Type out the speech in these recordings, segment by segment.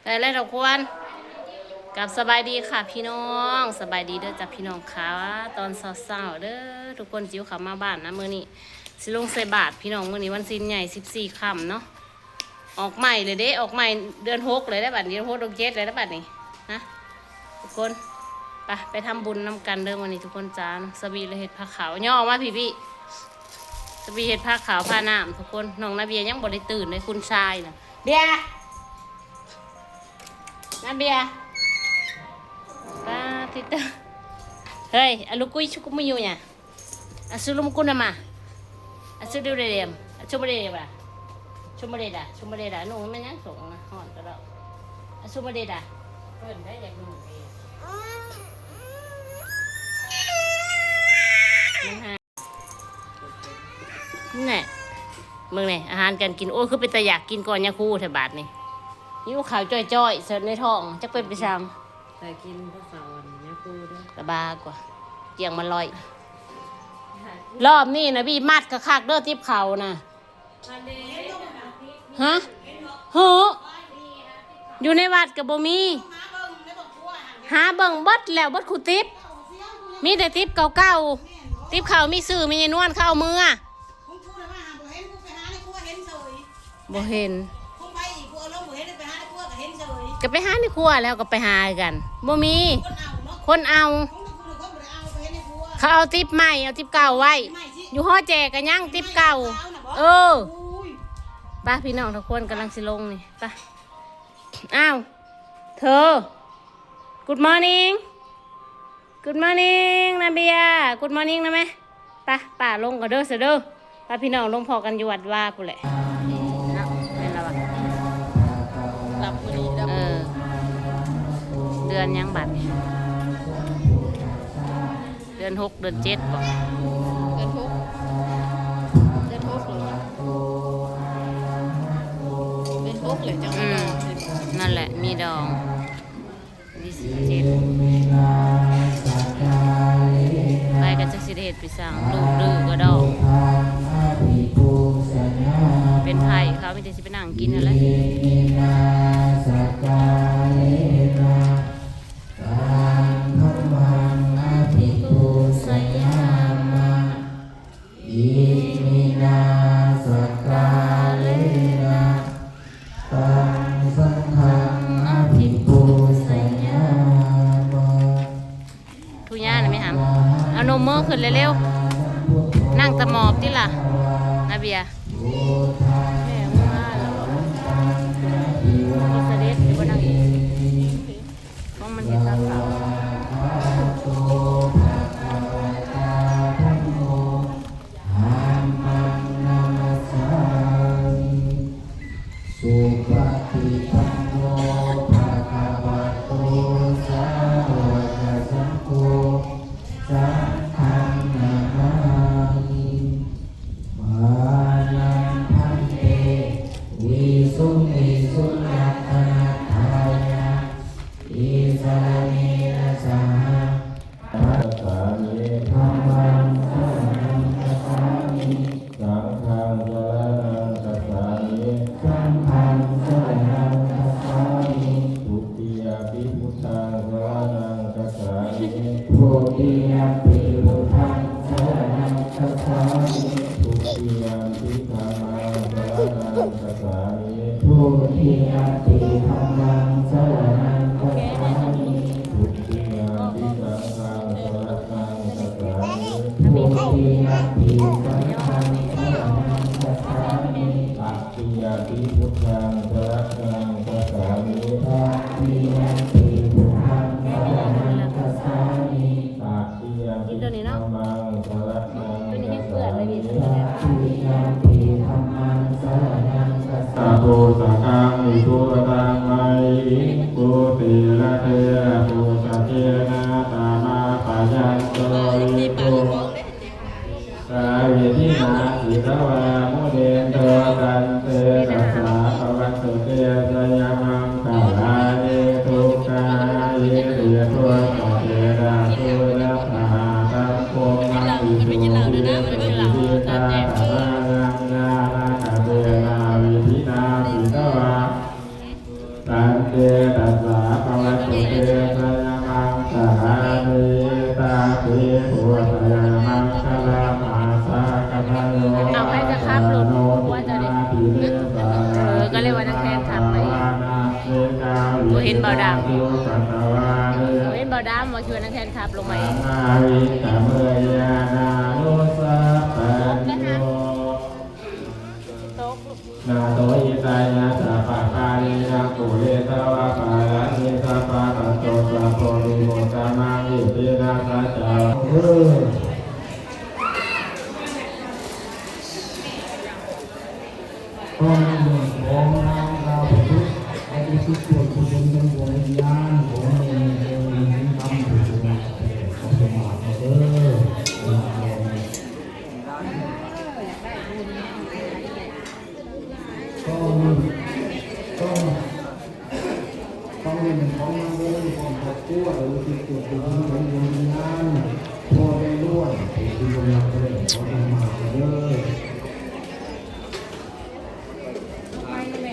ได้แล้วทุกคนกับสบายดีค่ะพี่น้องสบายดีเด้อจ้ะพี่น้องค่ะตอนเช้าๆเด้อทุกคนจิ๋วเขามาบ้านนะมื้อนี้สิลงใส่บาตรพี่น้องมื้อนี้วันศีลใหญ่14ค่ำเนาะออกใหม่เลยเด้ออกใหม่เดือน6เลยได้บัดนี้เดือน6เดือน7เลยได้บัดนี้นะทุกคนไปทำบุญนำกันเด้อวันนี้ทุกคนจ้าสบีเลยเห็ดผ้าขาวย่อมาพี่สบีเห็ดผ้าขาวผ้าน้ำทุกคนน้องนาเบียยังบ่ได้ตื่นเลยคุณชายน่ะเบียนาเบียป้าทิตย์เฮ้ยอาลูกกุ้ยชุกุไม่อยู่เนี่ยอาสุลุมกุนมาอาสุดูเรียมอาชุบเรียบะชุบเรียดาชุบเรียดาหนูไม่ยังส่งนะห่อนก็แล้วอาชุบเรียดาเพิ่นได้อยากดูเองนี่แหละมึงเนี่ยอาหารการกินโอ้คือเป็นตะอยากกินก่อนยาคูแถวบาทนี่ยิ้วขาวจ้อยๆเสิร์ฟในท้องจะเป็นไปซ้ำแต่กินพวกสาวเนี่ยกูด้วยตะบากว่าเกี่ยงมันลอยรอบนี้นะพี่มัดกระคักเด้อทิพเขานะฮะเฮ้ออยู่ในวัดกับบ่มีหาเบิ่งเบิดแล้วเบิดคูทิพมีแต่ทิพเก่าๆทิพเขามีสื่อมีนวลเข้ามือบ่เห็นก็ไปหาในครัวแล้วก็ไปหากันบ่มีคนเอาเขาเอาติ๊บใหม่เอาติ๊บเก่าไว้อยู่ห่อแจกกันยังติ๊บเก่าป้าพี่น้องทุกคนกำลังสิลงนี่ป้าอ้าวเธอ Good morning Good morning นาเบีย Good morning นะแม่ป้าลงก่อนเด้อเสือเด้อป้าพี่น้องลงพอกันอยู่วัดว่ากูแหละเป็นแล้วรับมือนี้รับเดือนยังบัดเดือน6เดือน7บอกเดินทุกหรือเป็นทุกเลยจังนั่นแหละมีดอง27ไปกันจักสิเดชไปสั่งลูกดื้อก็ดองเป็นไผ่เขาไม่ได้สิไปนั่งกินอะไรทุย่านะไม่หามเอานมเมื่อขึ้นเร็วๆนั่งตะหมอบที่ล่ะนาเบียแม่มาแล้วก็เสด็จหรือว่านั่งเพราะมันเห็นตาขาวโตสังฆังอิโตตังไม เห็นบ่ดำเห็นบ่ดำมาชวนนักแทนครับลงมาเองโต๊ะ นาโตยิตายาสัพพะกาลินาปุเรตวะกาลานิสัพพะตัตโตสัพโพวิโมตามังอิตินาสัจจาของของนางเราพุทธอภิสิทธิ์ผู้เป็นดวงวิญญาณของเองทำผู้เป็นของสมาธิเด้ต้องเป็นของนางเองของครอบครัวหรือที่ผู้เป็นดวงวิญญาณพอได้ร่วมผู้เป็นดวงวิญญาณของสมาธิเด้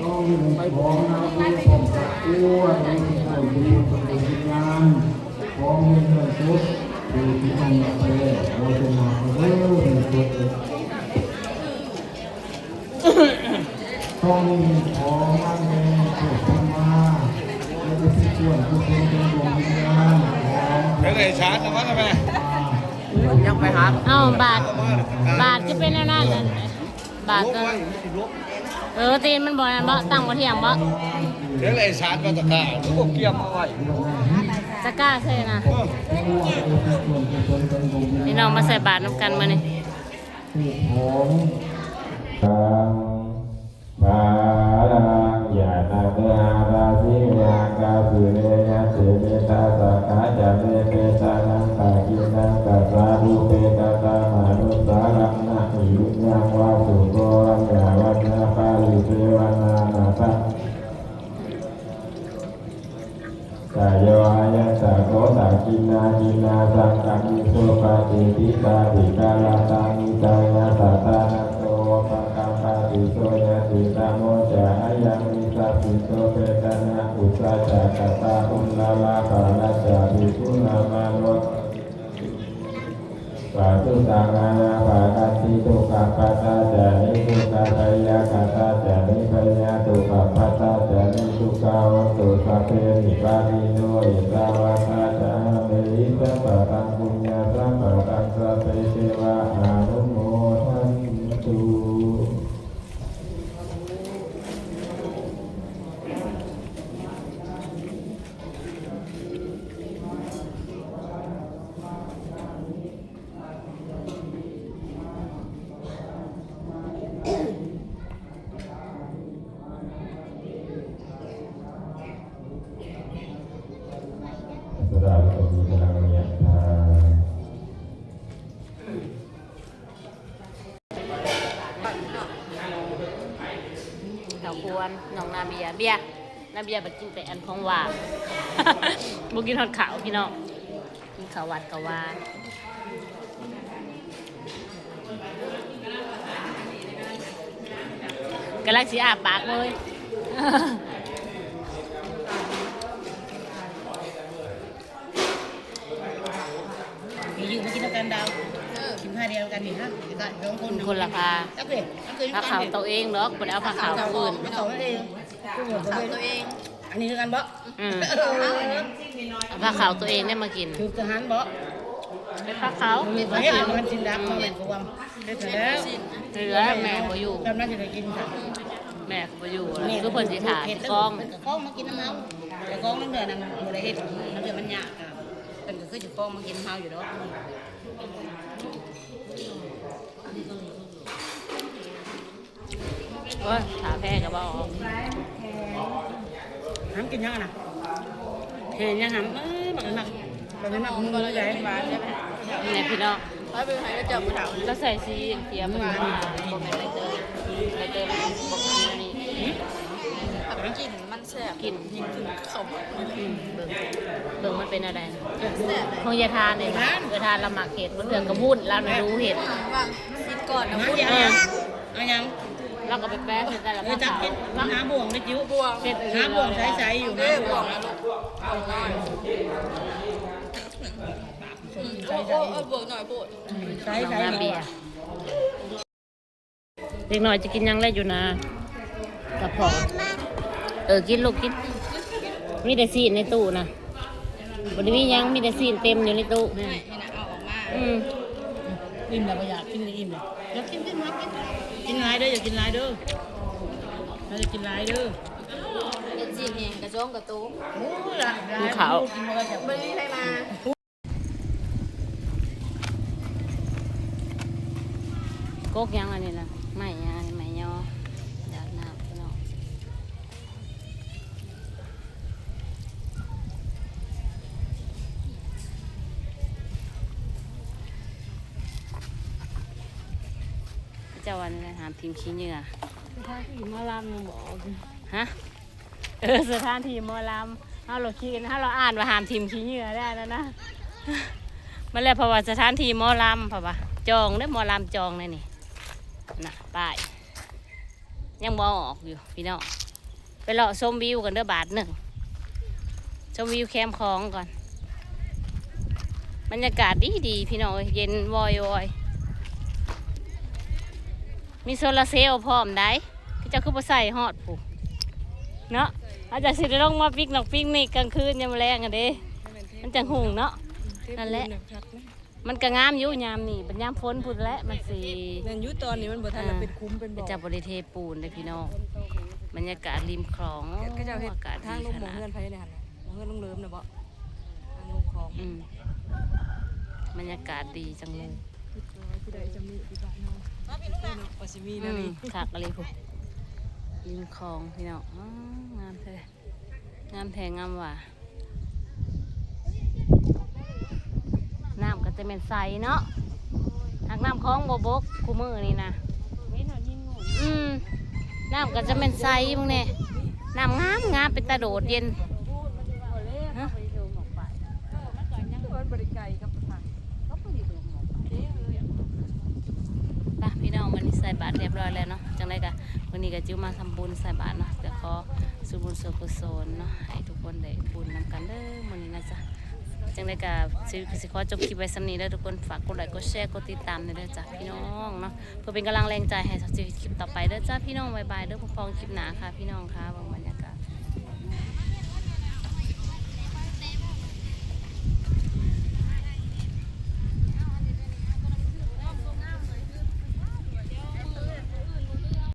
ต้องไปของนางเองของครอบครัวหรือที่ผู้เป็นดวงวิญญาณของเงินสุดผู้ที่ต้องรับไปของสมาธิเด้ต้องของนางเองของมาแล้วก็ที่ส่วนผู้เป็นดวงวิญญาณของ ชาร์จนะว่าทำไม ยังไปหา เอ้าบาทจะเป็นนั่นนั่นบาทก็ตีนมันบ่นั่นบ่ตั้งบ่เที่ยงบ่ เดี๋ยวไอ้ชาร์จมาตะกร้าพวกเกียมมาไว้ จะกล้าใช่นะพี่น้องมาใส่บาทน้ำกันมานี่ มาลังยานาเมหาราสิยังกาสุเรยะเสเมตาสักขะจะเมเปตานังตากินังกัสสารุเปตาตามานุสารังนะอิยุยังวาสุโกรังยาวัฏนาปาลิเทวนานาตะกายโยอายัสสะโกตากินาสังกัมิโสปะติติตาติกาลาตานิจายาตาตานะโสปะกัมปะติโสยะติตาโมจะอายังมิสัพพิโสเปตนะอุสาจะกตาอุลลาลาภาลาจะภิกขุนามาโนปะตุสังฆานาภาคัตติทุกขปัตตาจะนิทุกขะทายะกัตตาจะนิพยาทุกขปัตตาจะนิทุกขาวัตถุสัพเพนิปานิโนอิตาวะตาจะเมหิสัพพะตังปุญญาสัพพะตังสัพเพเทวะอนุโมทันตุ สดาลมีพลังเมียทา เขาควรน้องนาเบียร์นาเบียร์บัดกินแต่อันของหวาน บ่กินทอดขาวพี่น้องกินข้าวหวานกับหวานกำลังสิอาปากเลย อยู่มากินกันดาวกินผ้าเดียวกันนี่ฮะก็ร้องคน คนละพา ตักเลยตักเลย ผ้าขาวตัวเองเนาะบ่ได้เอาผ้าขาวคนอื่น ไม่ต้องเองตัวเองอันนี้คือกันบ่ อืมเอาผ้าขาวตัวเองได้มากิน คือทหารบ่ เป็นผ้าขาว มีประเทศมันจินดับมาเป็นความได้แล้ว เหลือแม่บ่อยู่ กำลังจะได้กินค่ะ แม่ก็บ่อยู่แล้วคือเพิ่นสิถ่ายกล้อง กล้องมากินน้ำเฮาแต่กล้องน้ำเดือดนั่นบ่ได้เฮ็ดน้ำเดือดมันยากอ่ะเป็นก็คือจะกล้องมากินเฮาอยู่ดอก โอ้ยขาแพ้ก็บ่ออก ห้ามกินยังนะเห็นยังห้ามบักหนักมือใหญ่บ้านใช่ไหม นี่แหละพี่น้อง ไปไปไหนก็เจอผู้เฒ่า ก็ใส่ซีเทียมมาบ่แม่นใบเตยมันบ่กินอันนี้ กินมันแซ่บ กิน ยิ่งกินขม เบิ่งมันเป็นอะไร แซ่บ ของยายทานเนี่ยยายทานละหมักเห็ดมันเถื่อนกระบุ่นแล้วมันรู้เห็ด ว่าคิดก่อนนะพูดยังเอายัง เราก็ไปแป๊ะเห็ดแต่ละ เออจับ ขาว เป็นหาบ่วงไม่จิ้วบ่วง เห็ด หาบ่วงใช้อยู่หาบ่วงนะลูกเอาง่ายโอ้โอ้บ่วงหน่อยบ่ใช้ น้อง ใช้ นาเบียร์เด็กหน่อยจะกินยังได้อยู่นะกระเพาะกินลูกกิน มีแต่ซีนในตู้นะบริมีหยังมีแต่ซีนเต็มอยู่ในตู้ นี่นะเอาออกมา อิ่มแล้วบ่อยากกินเลยอิ่มเลย อยากกินมากิน กินหลายเด้ออย่ากินหลายเด้อเราจะกินหลายเด้อ เป็นจีนเองกระจ้องกระตู้ โอ้ยละกินข้าว ไม่มีใครมา กกยังอันนี้ล่ะไม่ยังอันนี้ไม่ยออยากน้ำพี่น้องเจ้าวันนี้ถามทีมขี้เหงื่อ สถานที่หมอลำยังบอก ฮะสถานที่หมอลำถ้าเราคิดถ้าเราอ่านว่าหามทีมขี้เหงื่อได้แล้วนะ มันเลยเพราะว่าสถานที่หมอลำเพราะว่าจองได้อหมอลำจองเลยนี่น่ะป้ายยังบอออกอยู่พี่น้องไปเลาะชมวิวกันเด้อบาทหนึ่งชมวิวแคมป์คลองก่อนบรรยากาศดีดีพี่น้องเย็นวอยวอยมีโซลาร์เซลล์พร้อมได้พี่เจ้าคือบ่ใส่ฮอดผู้เนาะอาจจะสิได้ลงมาปิกนกปิกนิกกลางคืนยามแรงกันเด้มันจังหุงเนาะนั่นแหละมันก็งามอยู่ยามนี่เป็นยามฝนพุ่นแหละมันสิ นั่นยุตอนนี้มันบ่ทันเป็นคุ้มเป็นบ่อ จะบริเทปูนเลยพี่น้องบรรยากาศริมคลอง ก็จะเห็น อากาศ ทาง ดี ลง ข หมอง นาด เงินไผเนี่ยหั่นน่ะหมองเงินลงเลิมน่ะบ่ทางลงคลอง บรรยากาศดีจังเลย ผู้ใดจะมีที่บ้านเฮาบ่สิมีนะนี่ คักอะไรพวกริมคลองพี่น้องงามแท้งามแท้งามว่ะน้ำก็จะเป็นใสเนาะหากน้ำคลองบกคู่มือนี่นะน้ำก็จะเป็นใสมึงเนี่ยน้ำงามเป็นตาโดดเย็นฮะ มันบริไกลกับทาง ป่ะพี่น้องวันนี้ใส่บาตรเรียบร้อยแล้วเนาะจังไรกะวันนี้ก็จิ้วมาทำบุญใส่บาตรเนาะเดี๋ยวขอสุบุญสุกุศลเนาะให้ทุกคนได้บุญนำกันเด้อวันนี้นะจ๊ะจังไรกะสิขอจบคลิปไว้สำนี้เด้อทุกคนฝากกดไลค์กดแชร์กดติดตามเด้อจ้ะพี่น้องเนาะเพื่อเป็นกำลังแรงใจให้สักคลิปต่อไปเด้อจ้าพี่น้องบ๊ายบายเด้อพบกันคลิปหน้าค่ะพี่น้องค่ะบางบรรยากาศ